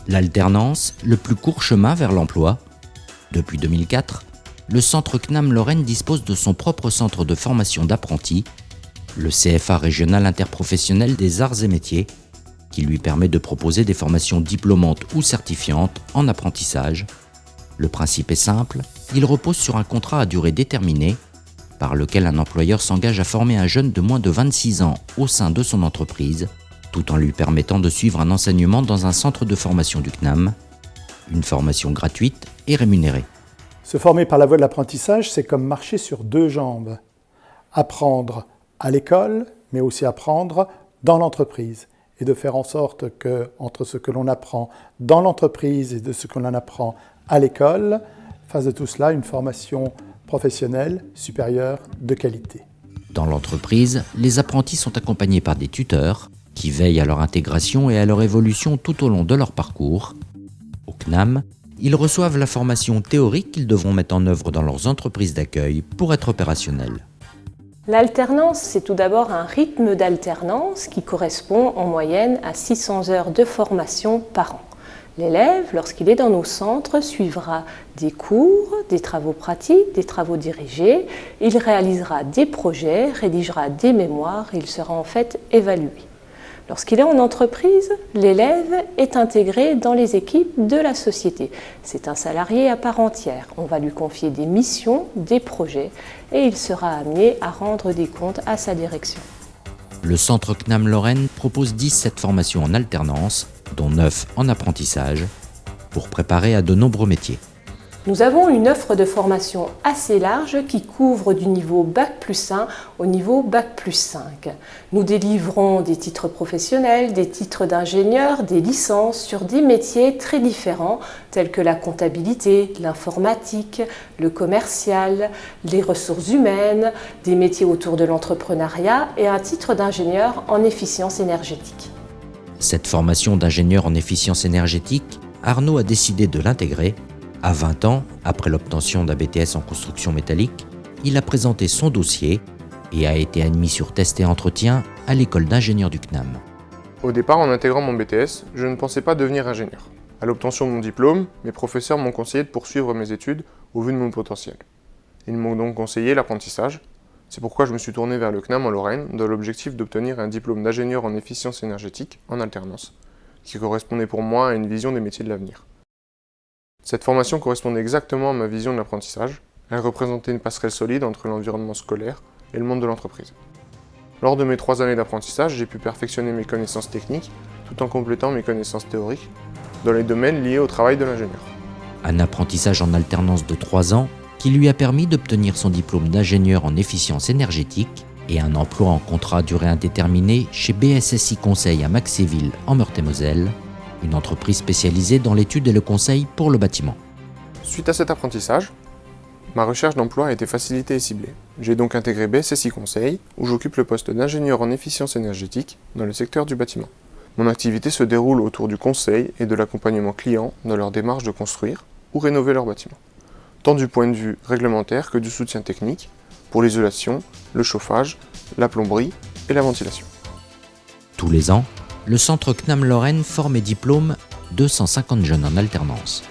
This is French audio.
L'alternance, le plus court chemin vers l'emploi. Depuis 2004, le centre CNAM Lorraine dispose de son propre centre de formation d'apprentis, le CFA régional interprofessionnel des arts et métiers, qui lui permet de proposer des formations diplômantes ou certifiantes en apprentissage. Le principe est simple, il repose sur un contrat à durée déterminée, par lequel un employeur s'engage à former un jeune de moins de 26 ans au sein de son entreprise, tout en lui permettant de suivre un enseignement dans un centre de formation du CNAM, une formation gratuite et rémunérée. Se former par la voie de l'apprentissage, c'est comme marcher sur deux jambes. Apprendre à l'école, mais aussi apprendre dans l'entreprise. Et de faire en sorte que, entre ce que l'on apprend dans l'entreprise et de ce que l'on apprend à l'école, fasse de tout cela une formation professionnelle supérieure de qualité. Dans l'entreprise, les apprentis sont accompagnés par des tuteurs qui veillent à leur intégration et à leur évolution tout au long de leur parcours. Au CNAM, ils reçoivent la formation théorique qu'ils devront mettre en œuvre dans leurs entreprises d'accueil pour être opérationnels. L'alternance, c'est tout d'abord un rythme d'alternance qui correspond en moyenne à 600 heures de formation par an. L'élève, lorsqu'il est dans nos centres, suivra des cours, des travaux pratiques, des travaux dirigés, il réalisera des projets, rédigera des mémoires et il sera en fait évalué. Lorsqu'il est en entreprise, l'élève est intégré dans les équipes de la société. C'est un salarié à part entière. On va lui confier des missions, des projets et il sera amené à rendre des comptes à sa direction. Le centre CNAM Lorraine propose 17 formations en alternance, dont 9 en apprentissage, pour préparer à de nombreux métiers. Nous avons une offre de formation assez large qui couvre du niveau Bac+1 au niveau Bac+5. Nous délivrons des titres professionnels, des titres d'ingénieur, des licences sur des métiers très différents tels que la comptabilité, l'informatique, le commercial, les ressources humaines, des métiers autour de l'entrepreneuriat et un titre d'ingénieur en efficience énergétique. Cette formation d'ingénieur en efficience énergétique, Arnaud a décidé de l'intégrer. À 20 ans, après l'obtention d'un BTS en construction métallique, il a présenté son dossier et a été admis sur test et entretien à l'école d'ingénieurs du CNAM. Au départ, en intégrant mon BTS, je ne pensais pas devenir ingénieur. À l'obtention de mon diplôme, mes professeurs m'ont conseillé de poursuivre mes études au vu de mon potentiel. Ils m'ont donc conseillé l'apprentissage. C'est pourquoi je me suis tourné vers le CNAM en Lorraine dans l'objectif d'obtenir un diplôme d'ingénieur en efficience énergétique en alternance, qui correspondait pour moi à une vision des métiers de l'avenir. Cette formation correspondait exactement à ma vision de l'apprentissage. Elle représentait une passerelle solide entre l'environnement scolaire et le monde de l'entreprise. Lors de mes 3 années d'apprentissage, j'ai pu perfectionner mes connaissances techniques tout en complétant mes connaissances théoriques dans les domaines liés au travail de l'ingénieur. Un apprentissage en alternance de 3 ans qui lui a permis d'obtenir son diplôme d'ingénieur en efficience énergétique et un emploi en contrat à durée indéterminée chez BSSI Conseil à Maxéville en Meurthe-et-Moselle, une entreprise spécialisée dans l'étude et le conseil pour le bâtiment. Suite à cet apprentissage, ma recherche d'emploi a été facilitée et ciblée. J'ai donc intégré BSSI Conseil, où j'occupe le poste d'ingénieur en efficience énergétique dans le secteur du bâtiment. Mon activité se déroule autour du conseil et de l'accompagnement client dans leur démarche de construire ou rénover leur bâtiment, tant du point de vue réglementaire que du soutien technique pour l'isolation, le chauffage, la plomberie et la ventilation. Tous les ans, le centre CNAM Lorraine forme et diplôme 250 jeunes en alternance.